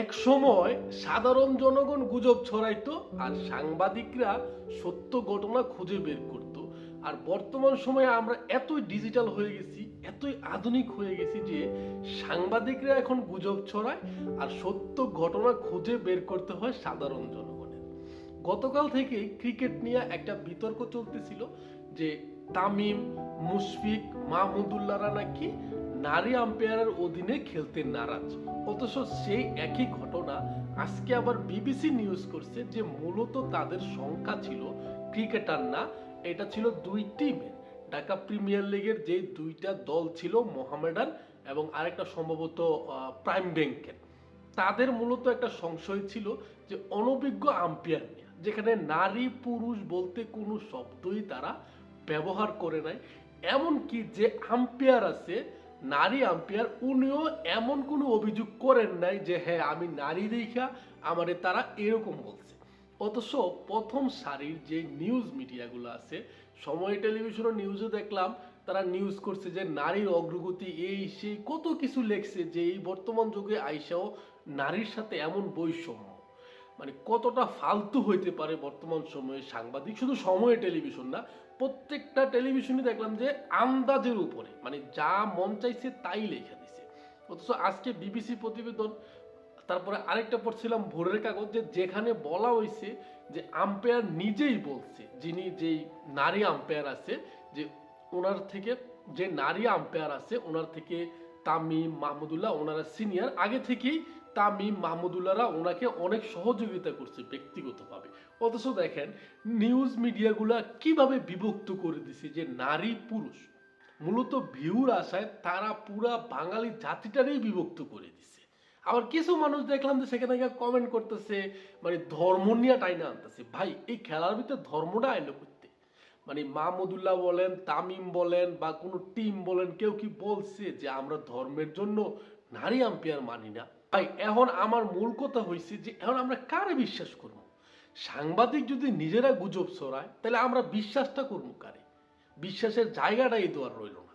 এক সময় সাধারণ জনগণ গুজব ছড়াইতো আর সাংবাদিকরা সত্য ঘটনা খুঁজে বের করত। আর বর্তমান সময়ে আমরা এতই ডিজিটাল হয়ে গেছি, এতই আধুনিক হয়ে গেছি যে সাংবাদিকরা এখন গুজব ছড়ায় আর সত্য ঘটনা খুঁজে বের করতে হয় সাধারণ জনগণের। গতকাল থেকে ক্রিকেট নিয়ে একটা বিতর্ক চলতেছিল যে তামিম, মুশফিক, মাহমুদুল্লাহরা নাকি নারী আম্পায়ারের অধীনে খেলতে নারাজ। অথচ সেই একই ঘটনা আজকে আবার বিবিসি নিউজ করছে যে মূলত তাদের সংখ্যা ছিল ক্রিকেটার না, এটা ছিল দুই টিমের। ঢাকা প্রিমিয়ার লিগের যে দুইটা দল ছিল, মোহামেডান এবং আরেকটা সম্ভবত প্রাইম ব্যাংকের, তাদের মূলত একটা সংশয় ছিল যে অনভিজ্ঞ আম্পায়ার নিয়ে, যেখানে নারী পুরুষ বলতে কোনো শব্দই তারা ব্যবহার করে নাই। এমনকি যে আম্পায়ার আছে, নারী আম্পায়ার, উনিও এমন কোনো অভিযোগ করেন নাই যে হ্যাঁ আমি নারী দেখা আমারে তারা এরকম বলছে। অথচ প্রথম সারির যে নিউজ মিডিয়াগুলো আছে, সময় টেলিভিশন নিউজে দেখলাম তারা নিউজ করছে যে নারীর অগ্রগতি এই সেই কত কিছু লেখছে, যে এই বর্তমান যুগে আইসাও নারীর সাথে এমন বৈষম্য, মানে কতটা ফালতু হইতে পারে বর্তমান সময়ে সাংবাদিক। শুধু সময় টেলিভিশন না, প্রত্যেকটা টেলিভিশনই দেখলাম যে আন্দাজের উপরে, মানে যা মন চাইছে তাই লেখা দিছে। অথচ আজকে বিবিসি প্রতিবেদন, তারপরে আরেকটা পড়ছিলাম ভোরের কাগজ, যেখানে বলা হয়েছে যে আম্পায়ার নিজেই বলছে, যিনি যেই নারী আম্পায়ার আছে, যে ওনার থেকে, যে নারী আম্পায়ার আছে ওনার থেকে তামিম, মাহমুদুল্লাহ ওনারা সিনিয়র, আগে থেকেই তামিম, মাহমুদুল্লাহরা ওনাকে অনেক সহযোগিতা করছে ব্যক্তিগতভাবে। অথচ দেখেন নিউজ মিডিয়াগুলা কিভাবে বিভক্ত করে দিছে, যে নারী পুরুষ মূলত ভিউর আশায় তারা পুরা বাঙালি জাতিটারই বিভক্ত করে দিছে। আবার কিছু মানুষ দেখলাম যে সেখানে কমেন্ট করতেছে, মানে ধর্ম নিয়ে টাইনা আনতেছে। ভাই, এই খেলার ভিতরে ধর্মটা আইলো করতে, মানে মাহমুদুল্লাহ বলেন, তামিম বলেন বা কোনো টিম বলেন, কেউ কি বলছে যে আমরা ধর্মের জন্য নারী আম্পায়ার মানি না? ভাই, এখন আমার মূল কথা হয়েছে যে এখন আমরা কারে বিশ্বাস করবো? সাংবাদিক যদি নিজেরা গুজব ছড়ায়, তাহলে আমরা বিশ্বাসটা করবো কারে? বিশ্বাসের জায়গাটাই তো আর রইল না।